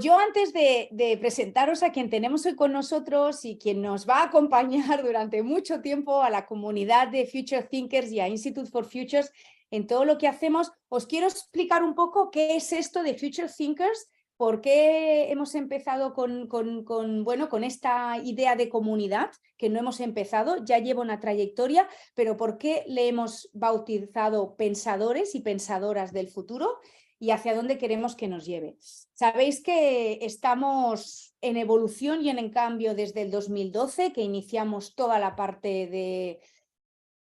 Yo antes de presentaros a quien tenemos hoy con nosotros y quien nos va a acompañar durante mucho tiempo a la comunidad de Future Thinkers y a Institute for Futures en todo lo que hacemos, os quiero explicar un poco qué es esto de Future Thinkers, por qué hemos empezado con esta idea de comunidad, que no hemos empezado, ya lleva una trayectoria, pero por qué le hemos bautizado pensadores y pensadoras del futuro y hacia dónde queremos que nos lleve. Sabéis que estamos en evolución y en cambio desde el 2012, que iniciamos toda la parte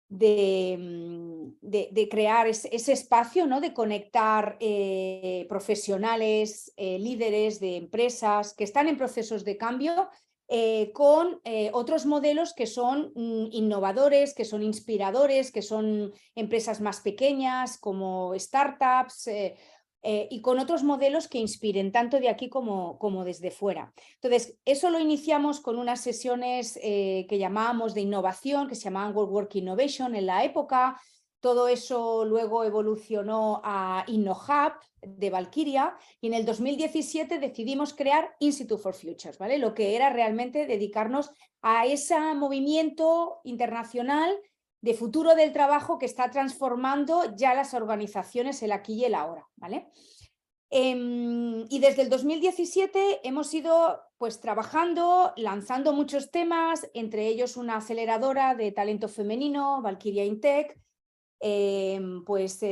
de crear ese espacio, ¿no? De conectar profesionales, líderes de empresas que están en procesos de cambio con otros modelos que son innovadores, que son inspiradores, que son empresas más pequeñas como startups, y con otros modelos que inspiren tanto de aquí como desde fuera. Entonces, eso lo iniciamos con unas sesiones que llamábamos de innovación, que se llamaban World Work Innovation en la época. Todo eso luego evolucionó a InnoHub de Valkyria y en el 2017 decidimos crear Institute for Futures, ¿vale? Lo que era realmente dedicarnos a ese movimiento internacional de futuro del trabajo que está transformando ya las organizaciones el aquí y el ahora, ¿vale? Y desde el 2017 hemos ido pues trabajando, lanzando muchos temas, entre ellos una aceleradora de talento femenino, Valkyria Intec,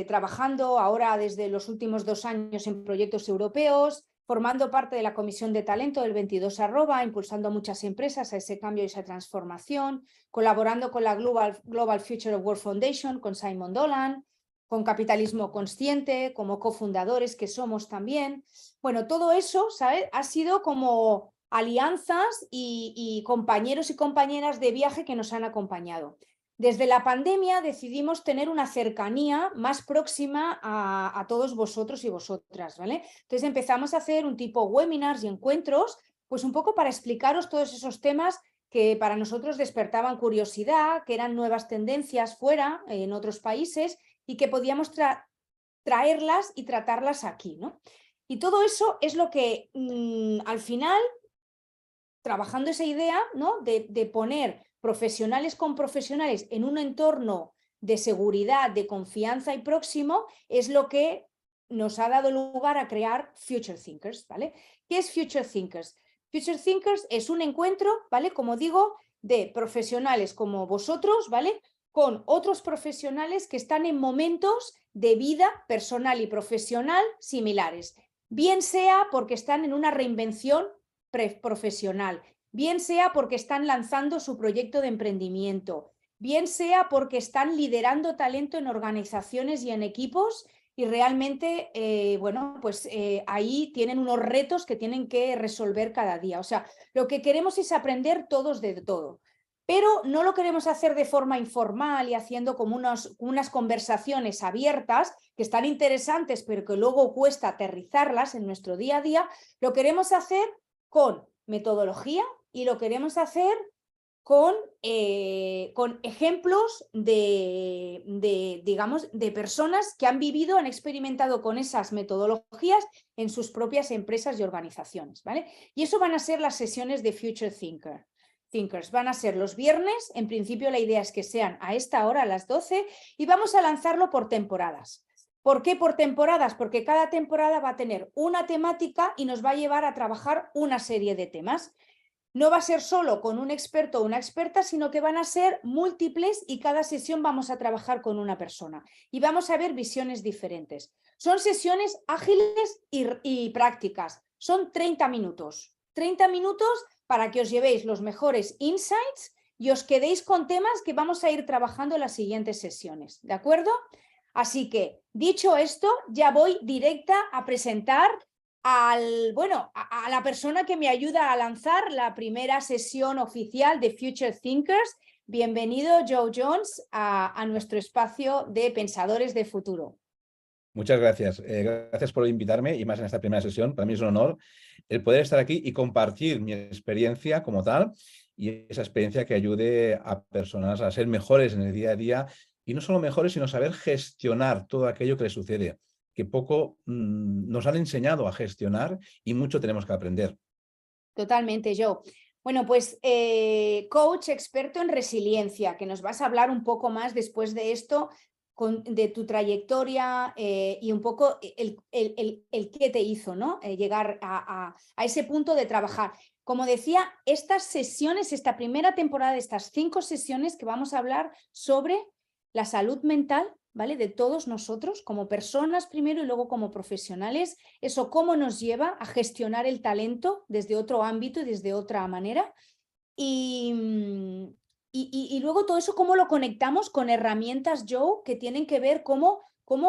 trabajando ahora desde los últimos 2 años en proyectos europeos, formando parte de la Comisión de Talento del 22 impulsando a muchas empresas a ese cambio y esa transformación, colaborando con la Global Future of Work Foundation, con Simon Dolan, con Capitalismo Consciente, como cofundadores que somos también. Bueno, todo eso, ¿sabes? Ha sido como alianzas y compañeros y compañeras de viaje que nos han acompañado. Desde la pandemia decidimos tener una cercanía más próxima a todos vosotros y vosotras, ¿vale? Entonces empezamos a hacer un tipo webinars y encuentros, pues un poco para explicaros todos esos temas que para nosotros despertaban curiosidad, que eran nuevas tendencias fuera, en otros países, y que podíamos traerlas y tratarlas aquí, ¿no? Y todo eso es lo que al final, trabajando esa idea, ¿no? de poner profesionales con profesionales en un entorno de seguridad, de confianza y próximo, es lo que nos ha dado lugar a crear Future Thinkers, ¿vale? ¿Qué es Future Thinkers? Future Thinkers es un encuentro, ¿vale? Como digo, de profesionales como vosotros, ¿vale? Con otros profesionales que están en momentos de vida personal y profesional similares, bien sea porque están en una reinvención profesional, bien sea porque están lanzando su proyecto de emprendimiento, bien sea porque están liderando talento en organizaciones y en equipos y realmente, ahí tienen unos retos que tienen que resolver cada día. O sea, lo que queremos es aprender todos de todo, pero no lo queremos hacer de forma informal y haciendo como unas conversaciones abiertas que están interesantes, pero que luego cuesta aterrizarlas en nuestro día a día. Lo queremos hacer con metodología y lo queremos hacer con ejemplos digamos, de personas que han vivido, han experimentado con esas metodologías en sus propias empresas y organizaciones, ¿vale? Y eso van a ser las sesiones de Future Thinkers. Van a ser los viernes, en principio la idea es que sean a esta hora, a las 12, y vamos a lanzarlo por temporadas. ¿Por qué por temporadas? Porque cada temporada va a tener una temática y nos va a llevar a trabajar una serie de temas. No va a ser solo con un experto o una experta, sino que van a ser múltiples y cada sesión vamos a trabajar con una persona y vamos a ver visiones diferentes. Son sesiones ágiles y prácticas. Son 30 minutos. 30 minutos para que os llevéis los mejores insights y os quedéis con temas que vamos a ir trabajando en las siguientes sesiones. ¿De acuerdo? Así que, dicho esto, ya voy directa a presentar a la persona que me ayuda a lanzar la primera sesión oficial de Future Thinkers. Bienvenido, Joe Jones, a nuestro espacio de Pensadores de Futuro. Muchas gracias. Gracias por invitarme y más en esta primera sesión. Para mí es un honor el poder estar aquí y compartir mi experiencia como tal y esa experiencia que ayude a personas a ser mejores en el día a día y no solo mejores, sino saber gestionar todo aquello que les sucede. que poco nos han enseñado a gestionar y mucho tenemos que aprender. Totalmente, yo. Bueno, pues coach experto en resiliencia, que nos vas a hablar un poco más después de esto, de tu trayectoria y un poco el qué te hizo, ¿no? Llegar a ese punto de trabajar. Como decía, estas sesiones, esta primera temporada de estas 5 sesiones que vamos a hablar sobre la salud mental, ¿vale? De todos nosotros, como personas primero y luego como profesionales, eso cómo nos lleva a gestionar el talento desde otro ámbito y desde otra manera. Y luego todo eso, cómo lo conectamos con herramientas, Joe, que tienen que ver cómo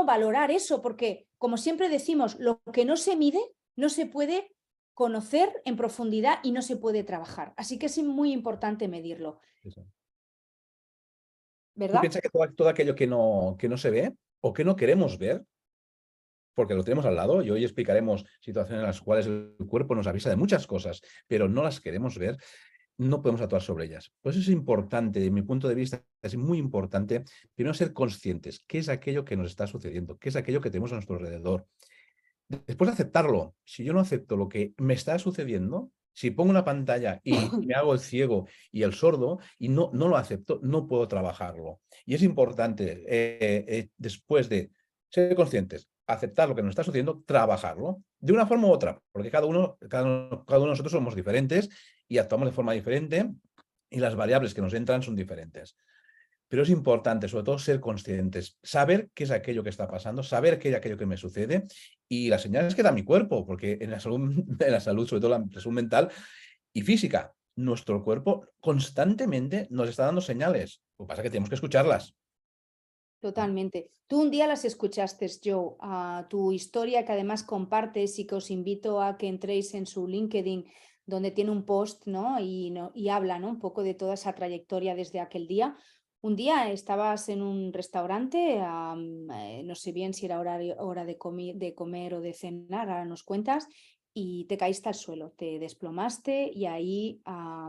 valorar eso, porque como siempre decimos, lo que no se mide no se puede conocer en profundidad y no se puede trabajar. Así que es muy importante medirlo. Tú ¿Verdad? piensas que todo aquello que no se ve o que no queremos ver, porque lo tenemos al lado, y hoy explicaremos situaciones en las cuales el cuerpo nos avisa de muchas cosas, pero no las queremos ver, no podemos actuar sobre ellas. Por eso es importante, de mi punto de vista, es muy importante primero ser conscientes qué es aquello que nos está sucediendo, qué es aquello que tenemos a nuestro alrededor. Después de aceptarlo, si yo no acepto lo que me está sucediendo, si pongo una pantalla y me hago el ciego y el sordo y no lo acepto, no puedo trabajarlo. Y es importante, después de ser conscientes, aceptar lo que nos está sucediendo, trabajarlo de una forma u otra, porque cada uno de nosotros somos diferentes y actuamos de forma diferente y las variables que nos entran son diferentes. Pero es importante, sobre todo, ser conscientes, saber qué es aquello que está pasando, saber qué es aquello que me sucede y las señales que da mi cuerpo, porque en la salud, sobre todo la salud mental y física, nuestro cuerpo constantemente nos está dando señales. Lo que pasa es que tenemos que escucharlas. Totalmente. Tú un día las escuchaste, Joe, a tu historia que además compartes y que os invito a que entréis en su LinkedIn, donde tiene un post, ¿no? Y habla, ¿no? Un poco de toda esa trayectoria desde aquel día. Un día estabas en un restaurante, no sé bien si era hora de comer o de cenar, ahora nos cuentas, y te caíste al suelo, te desplomaste y ahí,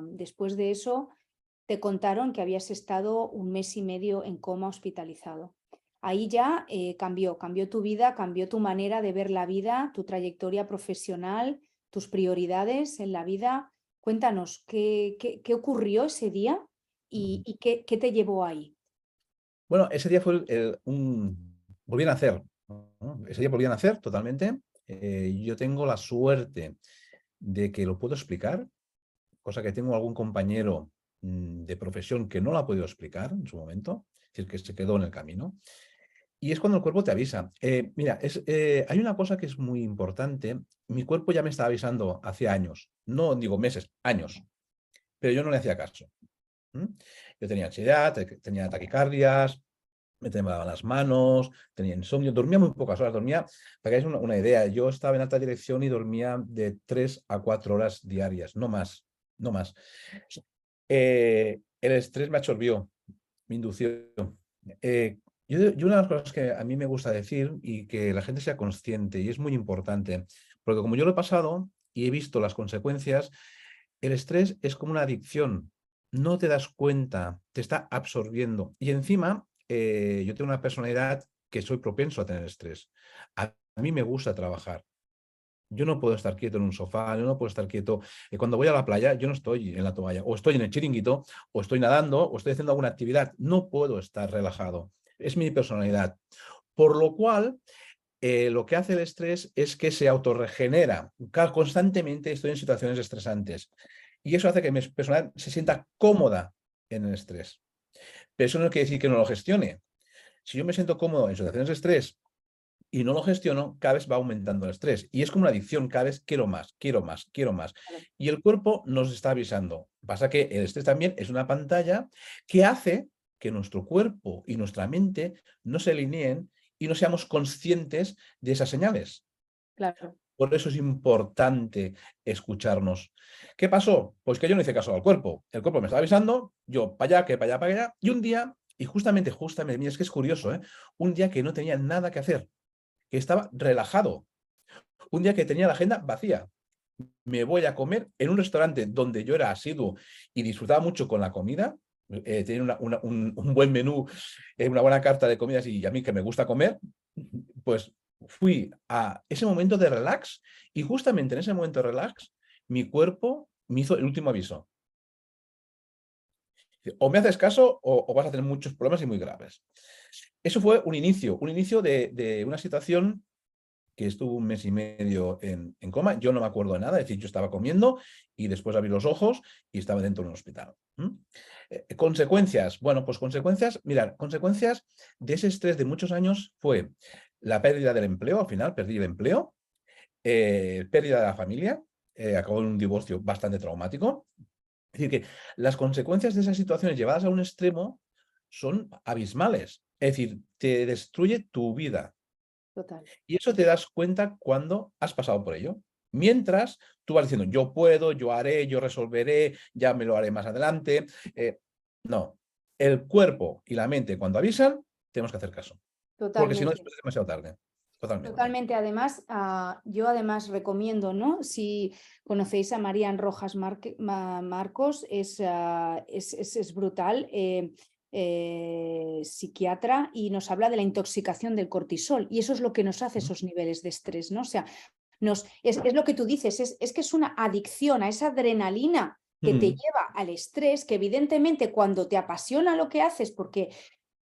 después de eso te contaron que habías estado 1 mes y medio en coma hospitalizado. Ahí ya cambió tu vida, cambió tu manera de ver la vida, tu trayectoria profesional, tus prioridades en la vida. Cuéntanos, ¿qué ocurrió ese día y qué te llevó ahí? Bueno, ese día fue volví a nacer, ¿no? Ese día volví a nacer totalmente. Yo tengo la suerte de que lo puedo explicar, cosa que tengo algún compañero de profesión que no la ha podido explicar en su momento, es decir, que se quedó en el camino. Y es cuando el cuerpo te avisa. Mira, hay una cosa que es muy importante. Mi cuerpo ya me estaba avisando hace años, no digo meses, años, pero yo no le hacía caso. Yo tenía ansiedad, tenía taquicardias, me temblaban las manos, tenía insomnio, dormía muy pocas horas, para que hagáis una idea, yo estaba en alta dirección y dormía de 3 a 4 horas diarias, no más, no más. El estrés me absorbió, me indució. Yo una de las cosas que a mí me gusta decir y que la gente sea consciente, y es muy importante, porque como yo lo he pasado y he visto las consecuencias, el estrés es como una adicción, no te das cuenta, te está absorbiendo. Y encima, yo tengo una personalidad que soy propenso a tener estrés. A mí me gusta trabajar. Yo no puedo estar quieto en un sofá, yo no puedo estar quieto. Cuando voy a la playa, yo no estoy en la toalla, o estoy en el chiringuito, o estoy nadando, o estoy haciendo alguna actividad. No puedo estar relajado. Es mi personalidad. Por lo cual, lo que hace el estrés es que se autorregenera. Constantemente estoy en situaciones estresantes. Y eso hace que mi personalidad se sienta cómoda en el estrés. Pero eso no quiere decir que no lo gestione. Si yo me siento cómodo en situaciones de estrés y no lo gestiono, cada vez va aumentando el estrés. Y es como una adicción, cada vez quiero más, quiero más, quiero más. Y el cuerpo nos está avisando. Pasa que el estrés también es una pantalla que hace que nuestro cuerpo y nuestra mente no se alineen y no seamos conscientes de esas señales. Claro. Por eso es importante escucharnos. ¿Qué pasó? Pues que yo no hice caso al cuerpo. El cuerpo me estaba avisando, yo para allá, que para allá, para allá. Y un día, y justamente, mira, es que es curioso, ¿eh? Un día que no tenía nada que hacer, que estaba relajado. Un día que tenía la agenda vacía. Me voy a comer en un restaurante donde yo era asiduo y disfrutaba mucho con la comida. Tenía un buen menú, una buena carta de comidas y a mí que me gusta comer, pues fui a ese momento de relax y justamente en ese momento de relax mi cuerpo me hizo el último aviso. O me haces caso o vas a tener muchos problemas y muy graves. Eso fue un inicio de una situación que estuvo un mes y medio en coma. Yo no me acuerdo de nada, es decir, yo estaba comiendo y después abrí los ojos y estaba dentro de un hospital. Consecuencias. Bueno, pues consecuencias, mirad, consecuencias de ese estrés de muchos años fue la pérdida del empleo, al final perdí el empleo, pérdida de la familia, acabó en un divorcio bastante traumático. Es decir, que las consecuencias de esas situaciones llevadas a un extremo son abismales. Es decir, te destruye tu vida. Total. Y eso te das cuenta cuando has pasado por ello. Mientras tú vas diciendo, yo puedo, yo haré, yo resolveré, ya me lo haré más adelante. No, el cuerpo y la mente cuando avisan, tenemos que hacer caso. Porque si no, Totalmente. después es demasiado tarde. Totalmente. Totalmente, además, yo además recomiendo, ¿no? Si conocéis a Marian Rojas Marcos, es brutal, psiquiatra, y nos habla de la intoxicación del cortisol, y eso es lo que nos hace esos niveles de estrés, ¿no? O sea, es lo que tú dices, es que es una adicción a esa adrenalina que te Mm. lleva al estrés, que evidentemente cuando te apasiona lo que haces, porque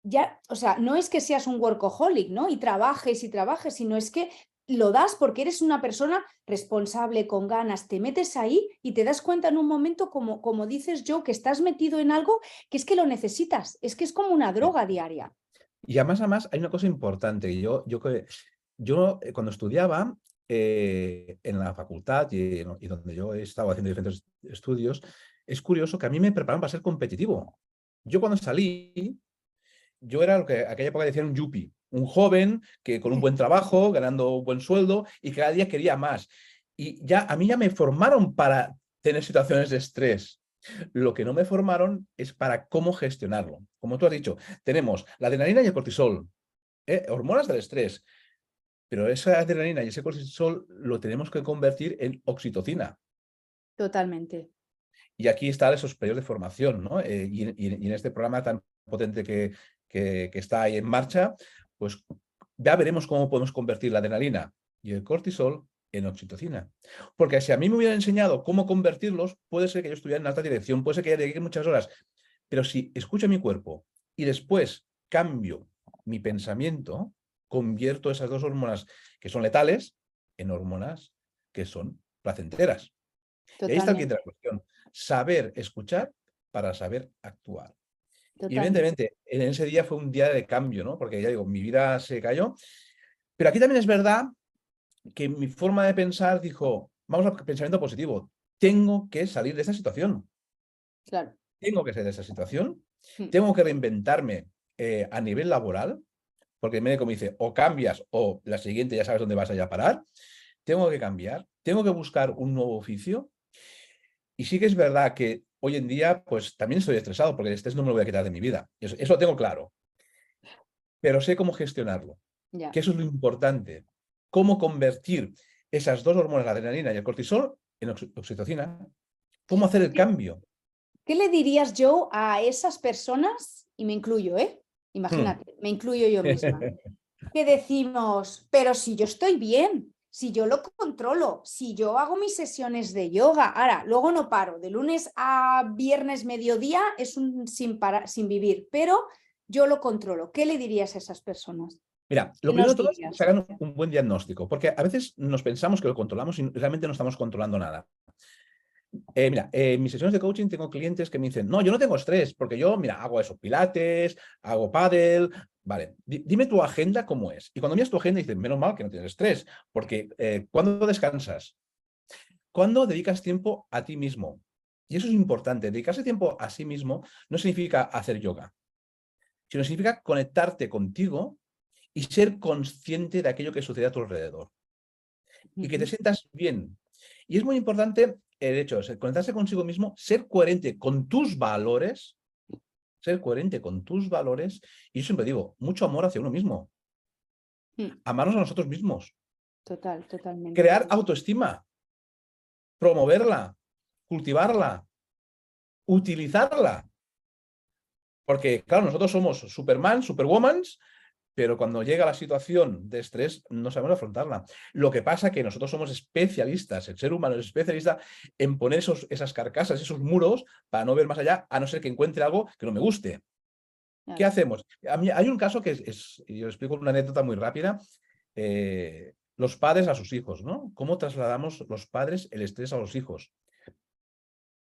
ya, o sea, no es que seas un workaholic, ¿no? Y trabajes, sino es que lo das porque eres una persona responsable, con ganas, te metes ahí y te das cuenta en un momento, como dices yo, que estás metido en algo que es que lo necesitas, es que es como una Sí. droga diaria. Y además hay una cosa importante. Yo cuando estudiaba en la facultad y donde yo he estado haciendo diferentes estudios, es curioso que a mí me prepararon para ser competitivo. Yo cuando salí, yo era lo que aquella época decían un yuppie, un joven que con un buen trabajo, ganando un buen sueldo y cada día quería más. Y ya a mí ya me formaron para tener situaciones de estrés. Lo que no me formaron es para cómo gestionarlo. Como tú has dicho, tenemos la adrenalina y el cortisol, hormonas del estrés, pero esa adrenalina y ese cortisol lo tenemos que convertir en oxitocina. Totalmente. Y aquí están esos periodos de formación, ¿no? Y en este programa tan potente que está ahí en marcha, pues ya veremos cómo podemos convertir la adrenalina y el cortisol en oxitocina. Porque si a mí me hubieran enseñado cómo convertirlos, puede ser que yo estuviera en alta dirección, puede ser que ya dedique muchas horas, pero si escucho mi cuerpo y después cambio mi pensamiento, convierto esas dos hormonas que son letales en hormonas que son placenteras. Y ahí está el quid de Totalmente, la cuestión. Saber escuchar para saber actuar. Y totalmente. evidentemente, en ese día fue un día de cambio, ¿no? Porque ya digo, mi vida se cayó. Pero aquí también es verdad que mi forma de pensar dijo, vamos al pensamiento positivo, tengo que salir de esta situación. Claro. Tengo que salir de esta situación. Tengo que reinventarme a nivel laboral, porque el médico me dice, o cambias o la siguiente ya sabes dónde vas a ir a parar. Tengo que cambiar, tengo que buscar un nuevo oficio. Y sí que es verdad que hoy en día, pues también estoy estresado porque el estrés no me lo voy a quitar de mi vida. Eso lo tengo claro, pero sé cómo gestionarlo, Ya. que eso es lo importante. Cómo convertir esas dos hormonas, la adrenalina y el cortisol, en oxitocina. Cómo hacer el cambio. ¿Qué le dirías, Joe, a esas personas? Y me incluyo, ¿eh? Hmm. Imagínate, me incluyo yo misma. Que decimos, pero si yo estoy bien, si yo lo controlo, si yo hago mis sesiones de yoga, ahora, luego no paro, de lunes a viernes mediodía es un sin vivir, pero yo lo controlo. ¿Qué le dirías a esas personas? Mira, lo ¿Qué primero nos de todo es que dirías? se hagan un buen diagnóstico, porque a veces nos pensamos que lo controlamos y realmente no estamos controlando nada. Mira, en mis sesiones de coaching tengo clientes que me dicen, no, yo no tengo estrés, porque yo, mira, hago eso, pilates, hago pádel, vale, dime tu agenda cómo es. Y cuando miras tu agenda dices, menos mal que no tienes estrés, porque ¿cuándo descansas? ¿Cuándo dedicas tiempo a ti mismo? Y eso es importante, dedicarse tiempo a sí mismo no significa hacer yoga, sino significa conectarte contigo y ser consciente de aquello que sucede a tu alrededor y que te sientas bien. Y es muy importante el hecho de conectarse consigo mismo, ser coherente con tus valores, ser coherente con tus valores. Y yo siempre digo, mucho amor hacia uno mismo, amarnos a nosotros mismos, Total, totalmente. crear autoestima, promoverla, cultivarla, utilizarla. Porque, claro, nosotros somos Superman, Superwoman, pero cuando llega la situación de estrés no sabemos afrontarla. Lo que pasa es que nosotros somos especialistas, el ser humano es especialista en poner esas carcasas, esos muros para no ver más allá, a no ser que encuentre algo que no me guste. ¿Qué Claro. hacemos? A mí hay un caso que yo explico una anécdota muy rápida. Los padres a sus hijos, ¿no? ¿Cómo trasladamos los padres el estrés a los hijos?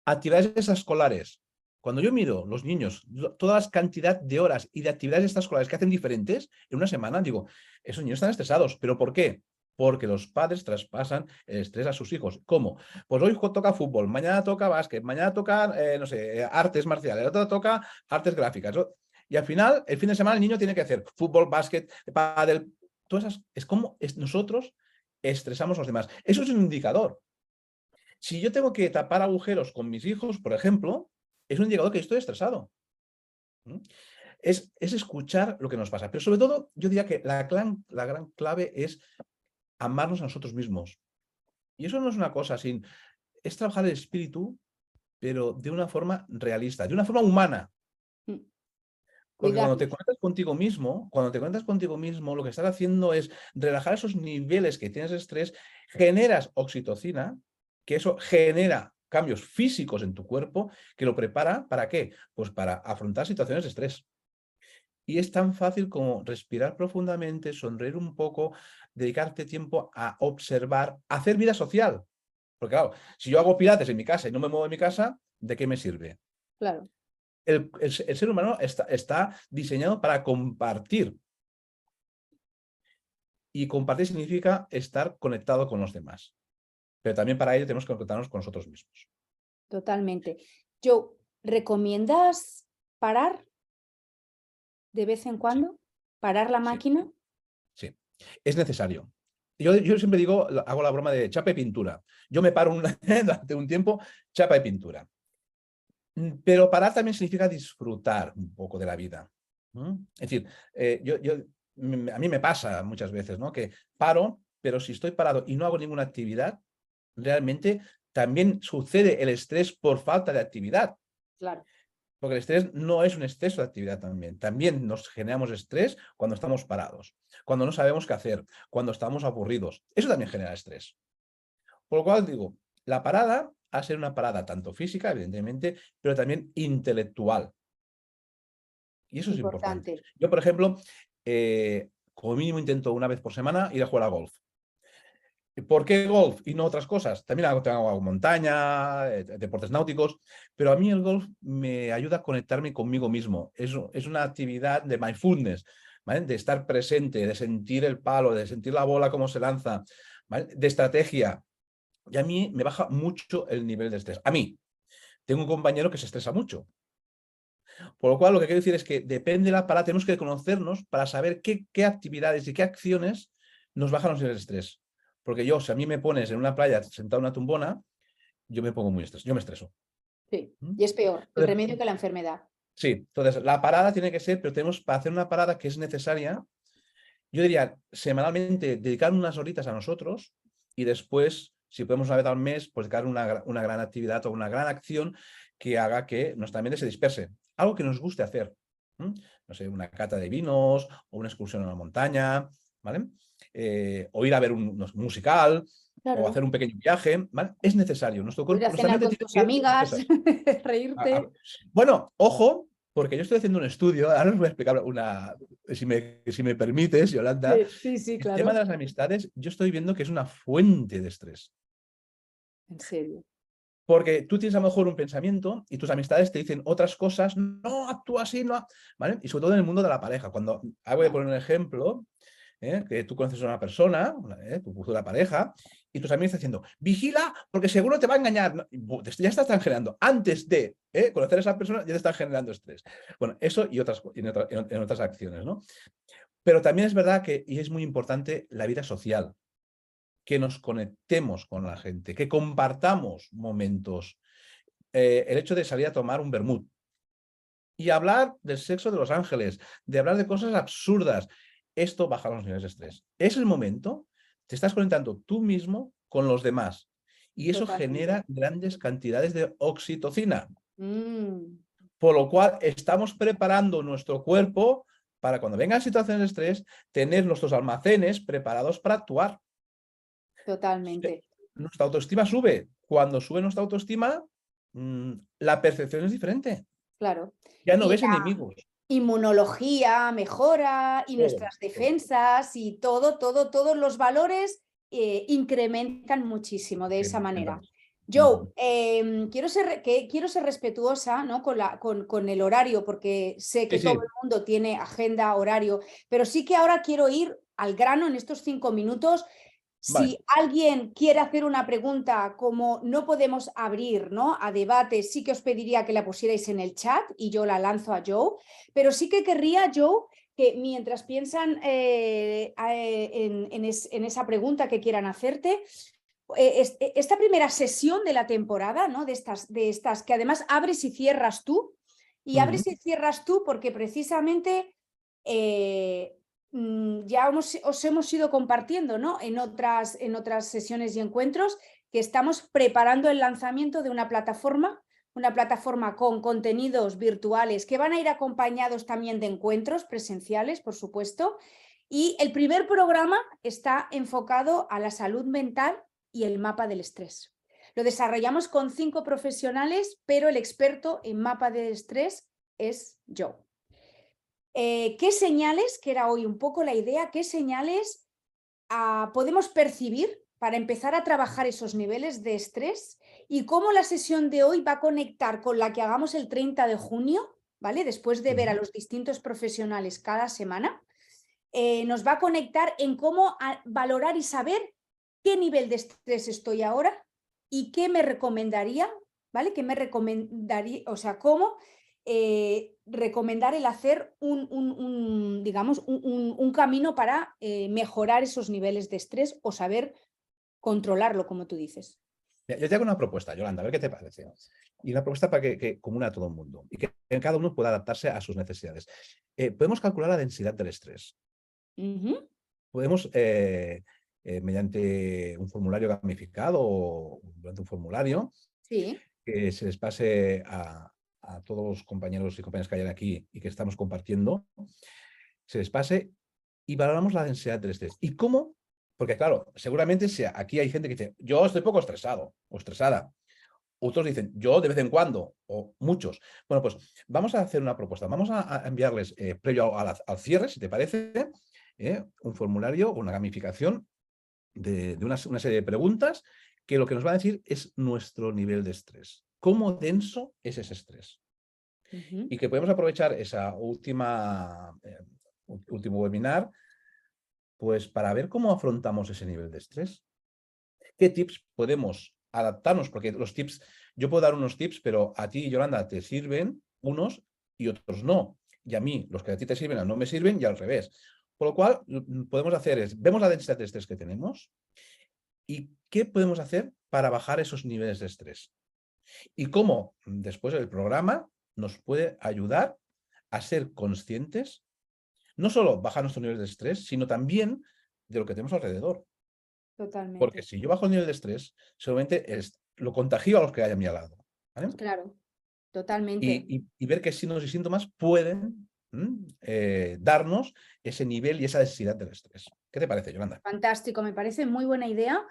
Actividades extraescolares. Cuando yo miro los niños, toda la cantidad de horas y de actividades extraescolares que hacen diferentes en una semana, digo, esos niños están estresados. ¿Pero por qué? Porque los padres traspasan el estrés a sus hijos. ¿Cómo? Pues hoy toca fútbol, mañana toca básquet, mañana toca, no sé, artes marciales, otro toca artes gráficas. Y al final, el fin de semana, el niño tiene que hacer fútbol, básquet, pádel, todas esas. Es como nosotros estresamos a los demás. Eso es un indicador. Si yo tengo que tapar agujeros con mis hijos, por ejemplo, es un indicador que estoy estresado. Es escuchar lo que nos pasa. Pero sobre todo, yo diría que la gran clave es amarnos a nosotros mismos. Y eso no es una cosa sin... Es trabajar el espíritu, pero de una forma realista, de una forma humana. Porque cuando te Cuidarnos. conectas contigo mismo, lo que estás haciendo es relajar esos niveles que tienes de estrés, generas oxitocina, que eso genera cambios físicos en tu cuerpo, que lo prepara, ¿para qué? Pues para afrontar situaciones de estrés. Y es tan fácil como respirar profundamente, sonreír un poco, dedicarte tiempo a observar, hacer vida social. Porque claro, si yo hago pilates en mi casa y no me muevo en mi casa, ¿de qué me sirve? Claro. El ser humano está diseñado para compartir. Y compartir significa estar conectado con los demás. Pero también para ello tenemos que conectarnos con nosotros mismos. Totalmente. Joe, ¿recomiendas parar de vez en Sí, cuando? ¿Parar la sí, máquina? sí. Es necesario. Yo siempre digo, hago la broma de chapa y pintura. Yo me paro durante un tiempo, chapa y pintura. Pero parar también significa disfrutar un poco de la vida. Es decir, a mí me pasa muchas veces, ¿no? Que paro, pero si estoy parado y no hago ninguna actividad, realmente también sucede el estrés por falta de actividad. Claro. Porque el estrés no es un exceso de actividad también. También nos generamos estrés cuando estamos parados, cuando no sabemos qué hacer, cuando estamos aburridos. Eso también genera estrés. Por lo cual digo, la parada ha de ser una parada tanto física, evidentemente, pero también intelectual. Y eso es importante. Importante. Yo, por ejemplo, como mínimo intento una vez por semana ir a jugar a golf. ¿Por qué golf y no otras cosas? También hago montaña, deportes náuticos, pero a mí el golf me ayuda a conectarme conmigo mismo. Es una actividad de mindfulness, ¿vale? De estar presente, de sentir el palo, de sentir la bola cómo se lanza, ¿vale? De estrategia. Y a mí me baja mucho el nivel de estrés. A mí, tengo un compañero que se estresa mucho. Por lo cual, lo que quiero decir es que depende de la parada, tenemos que conocernos para saber qué actividades y qué acciones nos bajan los niveles de estrés. Porque yo, si a mí me pones en una playa sentado en una tumbona, yo me pongo muy estresado, yo me estreso. Sí. ¿Mm? Y es peor el Entonces, remedio que la enfermedad. sí, entonces la parada tiene que ser, pero tenemos para hacer una parada que es necesaria, yo diría, semanalmente dedicar unas horitas a nosotros y después, si podemos una vez al mes, pues dedicar una gran actividad o una gran acción que haga que nuestra mente se disperse. Algo que nos guste hacer. No sé, una cata de vinos o una excursión a la montaña, ¿vale? O ir a ver un musical o Claro. hacer un pequeño viaje, ¿vale? Es necesario. O ir a Nuestra cenar mente con tiene tus que amigas, dispersarse. reírte. Bueno, ojo, porque yo estoy haciendo un estudio, ahora os voy a explicar si me permites, Yolanda, Sí, sí, sí, el tema claro. de las amistades, yo estoy viendo que es una fuente de estrés. En serio. Porque tú tienes a lo mejor un pensamiento y tus amistades te dicen otras cosas, no, actúa así, no, ¿vale? Y sobre todo en el mundo de la pareja. Voy a poner un ejemplo, que tú conoces a una persona, tu futura pareja, y tus amigos están diciendo, vigila porque seguro te va a engañar. ¿No? Ya están generando, antes de conocer a esa persona, ya te están generando estrés. Bueno, eso y en otras acciones, ¿no? Pero también es verdad que, y es muy importante, la vida social, que nos conectemos con la gente, que compartamos momentos. El hecho de salir a tomar un vermut y hablar del sexo de los ángeles, de hablar de cosas absurdas, esto baja los niveles de estrés. Es el momento, te estás conectando tú mismo con los demás y eso Totalmente. genera grandes cantidades de oxitocina, Mm, por lo cual estamos preparando nuestro cuerpo para cuando vengan situaciones de estrés, tener nuestros almacenes preparados para actuar. Totalmente. Nuestra autoestima sube. Cuando sube nuestra autoestima, la percepción es diferente. Claro. Ya no Y ves la enemigos. inmunología mejora y Todo, nuestras todo. defensas y todos los valores incrementan muchísimo de esa manera. Incrementamos. Joe, quiero ser respetuosa, ¿no? con el horario, porque sé que Sí, todo sí, el mundo tiene agenda, horario, pero sí que ahora quiero ir al grano en estos 5 minutos. vale. Si alguien quiere hacer una pregunta, como no podemos abrir, ¿no?, a debate, sí que os pediría que la pusierais en el chat y yo la lanzo a Joe, pero sí que querría, Joe, que mientras piensan en esa pregunta que quieran hacerte, esta primera sesión de la temporada, ¿no?, de estas que además abres y cierras tú, y abres y cierras tú porque precisamente ya os hemos ido compartiendo, ¿no?, en otras sesiones y encuentros, que estamos preparando el lanzamiento de una plataforma con contenidos virtuales que van a ir acompañados también de encuentros presenciales, por supuesto. Y el primer programa está enfocado a la salud mental y el mapa del estrés. Lo desarrollamos con 5 profesionales, pero el experto en mapa del estrés es Joe. ¿Qué señales, que era hoy un poco la idea, qué señales podemos percibir para empezar a trabajar esos niveles de estrés, y cómo la sesión de hoy va a conectar con la que hagamos el 30 de junio, ¿vale? Después de ver a los distintos profesionales cada semana, nos va a conectar en cómo valorar y saber qué nivel de estrés estoy ahora y qué me recomendaría, ¿vale? ¿Qué me recomendaría? O sea, cómo recomendar el hacer digamos, un camino para mejorar esos niveles de estrés o saber controlarlo, como tú dices. Yo te hago una propuesta, Yolanda, a ver qué te parece. Y una propuesta para que comune a todo el mundo y que cada uno pueda adaptarse a sus necesidades. Podemos calcular la densidad del estrés. Podemos, mediante un formulario gamificado o durante un formulario, Sí. que se les pase a todos los compañeros y compañeras que hayan aquí y que estamos compartiendo, se les pase y valoramos la densidad del estrés. ¿Y cómo? Porque claro, seguramente si aquí hay gente que dice, yo estoy poco estresado o estresada. Otros dicen, yo de vez en cuando, o muchos. Bueno, pues vamos a hacer una propuesta. Vamos a enviarles, previo al cierre, si te parece, un formulario, una gamificación de una serie de preguntas que lo que nos va a decir es nuestro nivel de estrés. ¿Cómo denso es ese estrés? Y que podemos aprovechar esa último webinar, pues para ver cómo afrontamos ese nivel de estrés. ¿Qué tips podemos adaptarnos? Porque los tips, yo puedo dar unos tips, pero a ti, Yolanda, te sirven unos y otros no. Y a mí, los que a ti te sirven, no me sirven y al revés. Por lo cual, podemos hacer es, vemos la densidad de estrés que tenemos y qué podemos hacer para bajar esos niveles de estrés. Y cómo después el programa nos puede ayudar a ser conscientes, no solo bajar nuestros niveles de estrés, sino también de lo que tenemos alrededor. Porque Totalmente. si yo bajo el nivel de estrés, seguramente lo contagio a los que hay a mi lado. ¿Vale? Claro, totalmente. Y ver qué signos y síntomas pueden darnos ese nivel y esa densidad del estrés. ¿Qué te parece, Yolanda? Fantástico, me parece muy buena idea.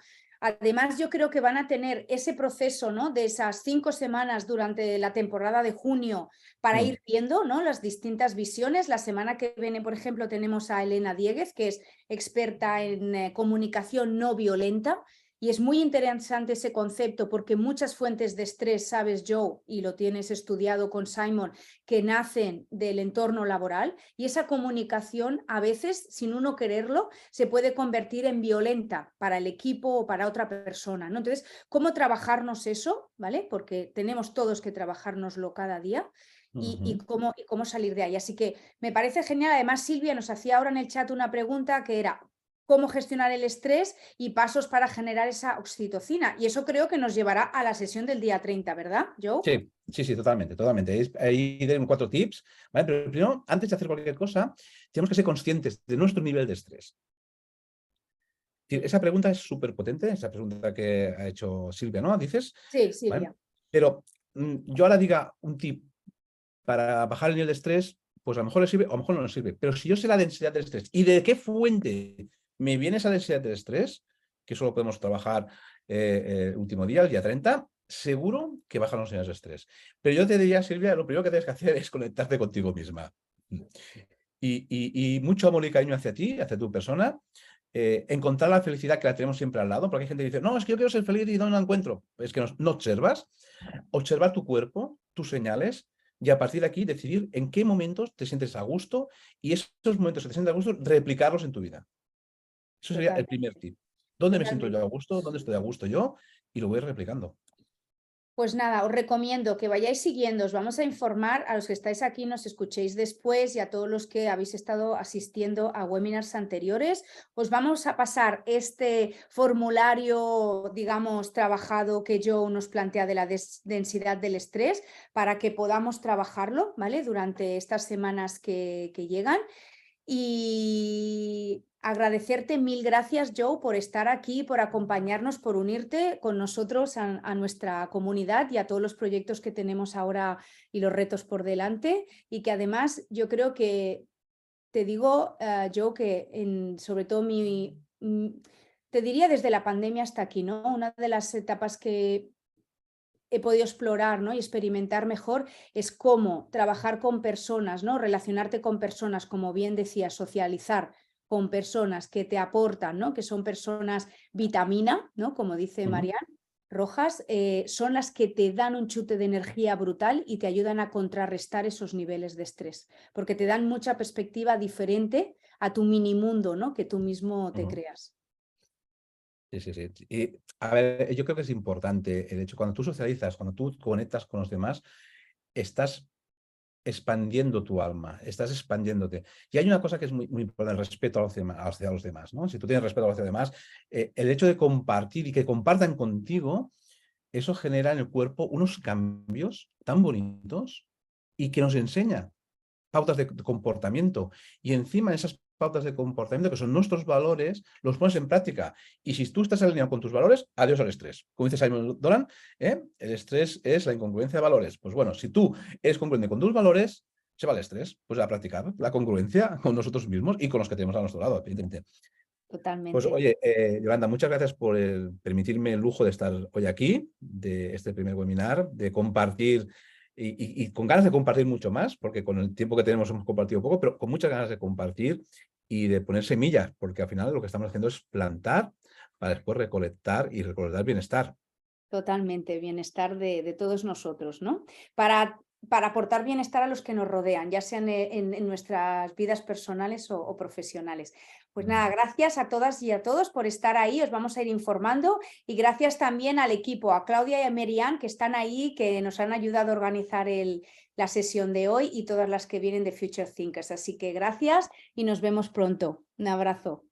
Además, yo creo que van a tener ese proceso, ¿no?, de esas 5 semanas durante la temporada de junio para ir viendo, ¿no?, las distintas visiones. La semana que viene, por ejemplo, tenemos a Elena Dieguez, que es experta en comunicación no violenta. Y es muy interesante ese concepto porque muchas fuentes de estrés, sabes, Joe, y lo tienes estudiado con Simon, que nacen del entorno laboral, y esa comunicación a veces, sin uno quererlo, se puede convertir en violenta para el equipo o para otra persona, ¿no? Entonces, ¿cómo trabajarnos eso? ¿Vale? Porque tenemos todos que trabajárnoslo cada día. Y cómo salir de ahí. Así que me parece genial. Además, Silvia nos hacía ahora en el chat una pregunta que era cómo gestionar el estrés y pasos para generar esa oxitocina. Y eso creo que nos llevará a la sesión del día 30, ¿verdad, Joe? Sí, totalmente, totalmente. Ahí den 4 tips, ¿vale? Pero primero, antes de hacer cualquier cosa, tenemos que ser conscientes de nuestro nivel de estrés. Esa pregunta es súper potente, esa pregunta que ha hecho Silvia, ¿no? Dices. Sí, ¿Vale? Silvia. Pero yo ahora diga un tip para bajar el nivel de estrés, pues a lo mejor le sirve o a lo mejor no le sirve. Pero si yo sé la densidad del estrés y de qué fuente me viene esa densidad del estrés, que solo podemos trabajar el último día, el día 30, seguro que bajan los niveles de estrés. Pero yo te diría, Silvia, lo primero que tienes que hacer es conectarte contigo misma. Y mucho amor y cariño hacia ti, hacia tu persona. Encontrar la felicidad que la tenemos siempre al lado, porque hay gente que dice, no, es que yo quiero ser feliz y no la encuentro. Es que no observas, observar tu cuerpo, tus señales, y a partir de aquí decidir en qué momentos te sientes a gusto y esos momentos que te sientes a gusto, replicarlos en tu vida. Eso sería el primer Totalmente, tip. ¿Dónde me siento yo a totalmente. gusto? ¿Dónde estoy a gusto yo? Y lo voy replicando. Pues nada, os recomiendo que vayáis siguiendo, os vamos a informar a los que estáis aquí, nos escuchéis después y a todos los que habéis estado asistiendo a webinars anteriores. Os vamos a pasar este formulario, digamos, trabajado que Joe nos plantea de la densidad del estrés para que podamos trabajarlo, ¿vale? Durante estas semanas que llegan. Y agradecerte 1000 gracias, Joe, por estar aquí, por acompañarnos, por unirte con nosotros a nuestra comunidad y a todos los proyectos que tenemos ahora y los retos por delante. Y que además yo creo que, te digo, Joe, que sobre todo te diría desde la pandemia hasta aquí, ¿no? Una de las etapas que he podido explorar, ¿no? Y experimentar mejor es cómo trabajar con personas, ¿no? Relacionarte con personas, como bien decía, socializar con personas que te aportan, ¿no? Que son personas vitamina, ¿no? Como dice Marian Rojas, son las que te dan un chute de energía brutal y te ayudan a contrarrestar esos niveles de estrés, porque te dan mucha perspectiva diferente a tu mini mundo, ¿no? Que tú mismo te creas. Sí, sí, sí. Y, a ver, yo creo que es importante el hecho, cuando tú socializas, cuando tú conectas con los demás, estás expandiendo tu alma, estás expandiéndote. Y hay una cosa que es muy, muy importante, el respeto hacia los demás, ¿no? Si tú tienes respeto hacia los demás, el hecho de compartir y que compartan contigo, eso genera en el cuerpo unos cambios tan bonitos y que nos enseña pautas de comportamiento. Y encima esas pautas de comportamiento, que son nuestros valores, los pones en práctica. Y si tú estás alineado con tus valores, adiós al estrés. Como dice Simon Doran, el estrés es la incongruencia de valores. Pues bueno, si tú eres congruente con tus valores, se va el estrés. Pues a practicar la congruencia con nosotros mismos y con los que tenemos a nuestro lado, evidentemente. Pues Totalmente. oye, Yolanda, muchas gracias por permitirme el lujo de estar hoy aquí, de este primer webinar, de compartir y con ganas de compartir mucho más, porque con el tiempo que tenemos hemos compartido poco, pero con muchas ganas de compartir y de poner semillas, porque al final lo que estamos haciendo es plantar para después recolectar y recolectar bienestar. Totalmente, bienestar de todos nosotros, ¿no? Para aportar bienestar a los que nos rodean, ya sean en nuestras vidas personales o profesionales. Pues nada, gracias a todas y a todos por estar ahí, os vamos a ir informando y gracias también al equipo, a Claudia y a Merian, que están ahí, que nos han ayudado a organizar la sesión de hoy y todas las que vienen de Future Thinkers. Así que gracias y nos vemos pronto. Un abrazo.